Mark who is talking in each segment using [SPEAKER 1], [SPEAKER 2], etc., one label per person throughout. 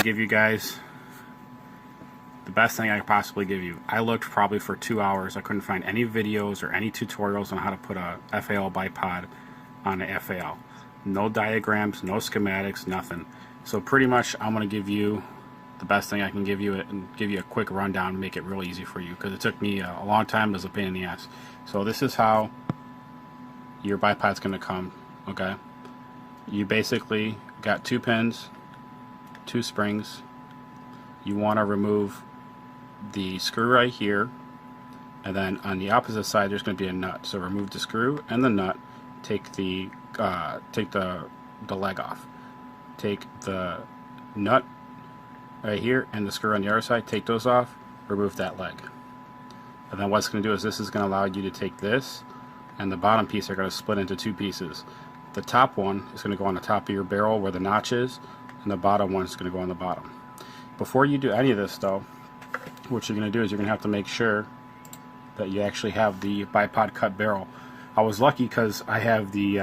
[SPEAKER 1] give you guys the best thing I could possibly give you. I looked probably for 2 hours. I couldn't find any videos or any tutorials on how to put a FAL bipod on an FAL. No diagrams, no schematics, nothing. So pretty much I'm going to give you the best thing I can give you and give you a quick rundown and make it real easy for you, because it took me a long time. It was a pain in the ass. So this is how your bipod's going to come. Okay, you basically got 2 pins, 2 springs. You want to remove the screw right here, and then on the opposite side there's going to be a nut. So remove the screw and the nut. Take the leg off. Take the nut right here and the screw on the other side. Take those off. Remove that leg. And then what it's going to do is this is going to allow you to take this and the bottom piece are going to split into 2 pieces. The top one is going to go on the top of your barrel where the notch is, and the bottom one is going to go on the bottom. Before you do any of this though, what you're going to do is you're going to have to make sure that you actually have the bipod cut barrel. I was lucky because I have the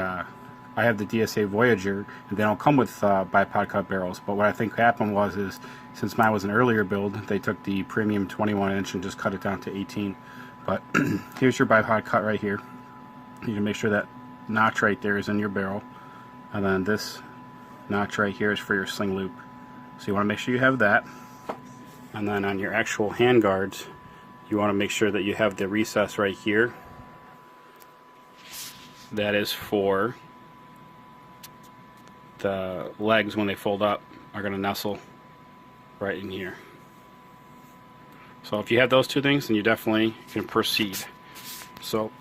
[SPEAKER 1] DSA Voyager, and they don't come with bipod cut barrels. But what I think happened was since mine was an earlier build, they took the premium 21-inch and just cut it down to 18. But here's your bipod cut right here. You can make sure that notch right there is in your barrel, and then this notch right here is for your sling loop. So you want to make sure you have that. And then on your actual hand guards, you want to make sure that you have the recess right here. That is for the legs, when they fold up, are going to nestle right in here. So if you have those 2 things, then you definitely can proceed. So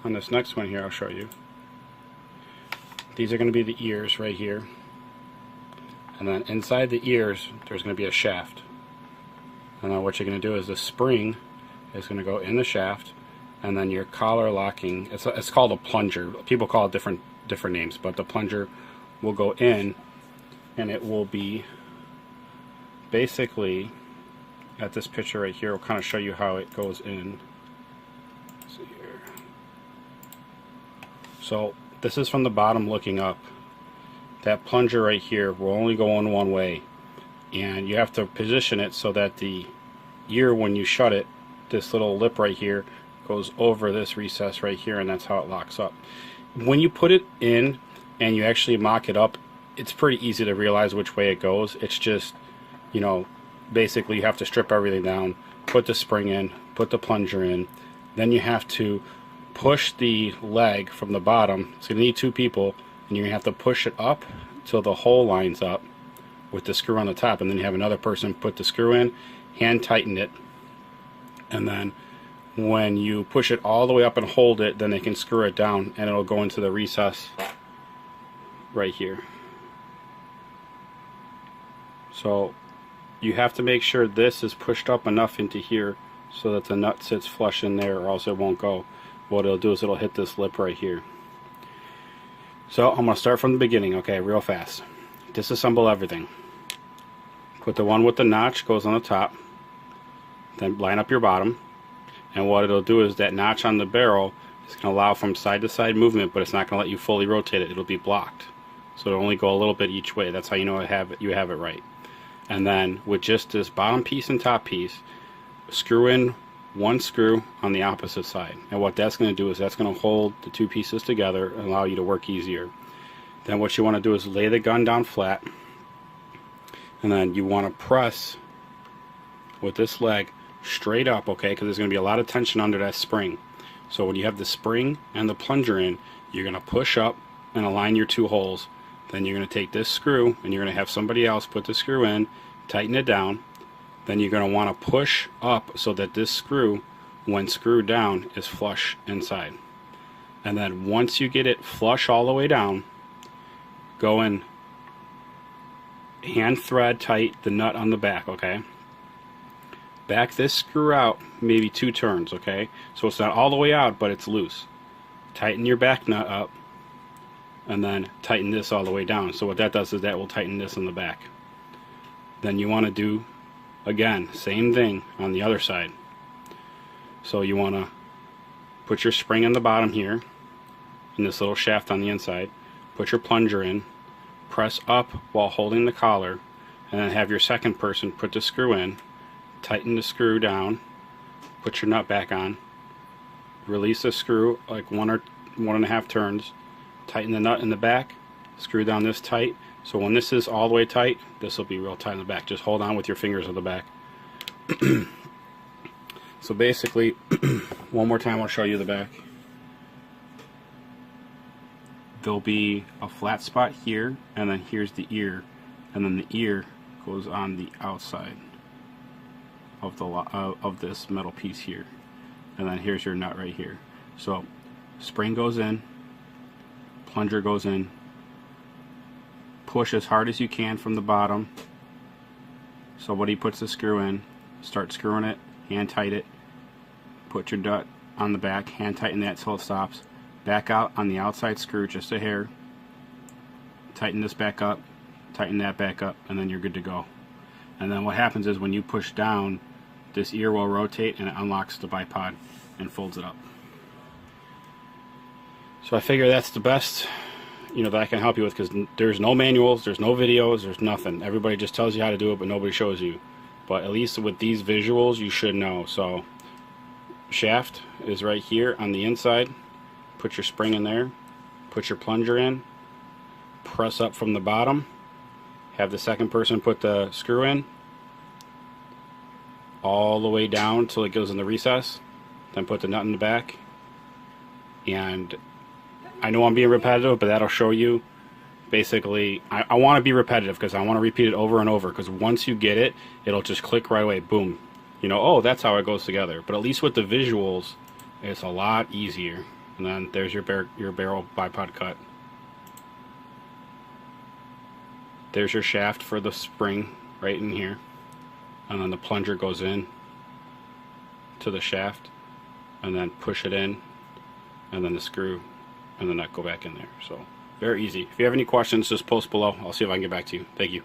[SPEAKER 1] on this next one here, I'll show you. These are going to be the ears right here. And then inside the ears, there's going to be a shaft. And then what you're going to do is the spring is going to go in the shaft, and then your collar locking, it's called a plunger. People call it different names, but the plunger will go in, and it will be basically at this picture right here. Will kind of show you how it goes in. Let's see here. So this is from the bottom looking up. That plunger right here will only go in one way, and you have to position it so that the ear, when you shut it, this little lip right here goes over this recess right here, and that's how it locks up. When you put it in and you actually mock it up, it's pretty easy to realize which way it goes. It's just, you know, basically you have to strip everything down, put the spring in, put the plunger in, then you have to push the leg from the bottom. So you need 2 people, and you're going to have to push it up till the hole lines up with the screw on the top, and then you have another person put the screw in, hand tighten it, and then when you push it all the way up and hold it, then they can screw it down, and it'll go into the recess right here. So you have to make sure this is pushed up enough into here so that the nut sits flush in there, or else it won't go. What it'll do is it'll hit this lip right here. So I'm going to start from the beginning, okay, real fast. Disassemble everything. Put the one with the notch goes on the top, then line up your bottom, and what it'll do is that notch on the barrel is going to allow from side to side movement, but it's not going to let you fully rotate it. It'll be blocked, so it'll only go a little bit each way. That's how you know you have it right. And then with just this bottom piece and top piece, screw in 1 screw on the opposite side, and what that's going to do is that's going to hold the 2 pieces together and allow you to work easier. Then what you want to do is lay the gun down flat, and then you want to press with this leg straight up, okay, because there's going to be a lot of tension under that spring. So when you have the spring and the plunger in, you're going to push up and align your 2 holes. Then you're going to take this screw, and you're going to have somebody else put the screw in, tighten it down. Then you're going to want to push up so that this screw, when screwed down, is flush inside. And then once you get it flush all the way down, go in, hand thread tight the nut on the back, okay? Back this screw out maybe 2 turns, okay? So it's not all the way out, but it's loose. Tighten your back nut up, and then tighten this all the way down. So what that does is that will tighten this in the back. Then you want to do, again, same thing on the other side. So you want to put your spring on the bottom here, in this little shaft on the inside, put your plunger in, press up while holding the collar, and then have your second person put the screw in, tighten the screw down, put your nut back on, release the screw like 1 or 1.5 turns, tighten the nut in the back, screw down this tight. So when this is all the way tight, this will be real tight in the back. Just hold on with your fingers on the back. So basically, one more time I'll show you the back. There'll be a flat spot here, and then here's the ear, and then the ear goes on the outside of the of this metal piece here, and then here's your nut right here. So spring goes in, plunger goes in, push as hard as you can from the bottom. Somebody puts the screw in, start screwing it, hand tight it, put your nut on the back, hand tighten that till it stops, back out on the outside screw just a hair, tighten this back up, tighten that back up, and then you're good to go. And then what happens is when you push down, this ear will rotate and it unlocks the bipod and folds it up. So I figure that's the best, you know, that I can help you with, because there's no manuals, there's no videos, there's nothing. Everybody just tells you how to do it, but nobody shows you. But at least with these visuals, you should know. So shaft is right here on the inside. Put your spring in there, put your plunger in, press up from the bottom, have the second person put the screw in all the way down till it goes in the recess, then put the nut in the back. And I know I'm being repetitive, but that'll show you. Basically, I want to be repetitive because I want to repeat it over and over, because once you get it, it'll just click right away. Boom. You know, oh, that's how it goes together. But at least with the visuals, it's a lot easier. And then there's your barrel bipod cut. There's your shaft for the spring right in here. And then the plunger goes in to the shaft, and then push it in, and then the screw and the nut go back in there. So very easy. If you have any questions, just post below. I'll see if I can get back to you. Thank you.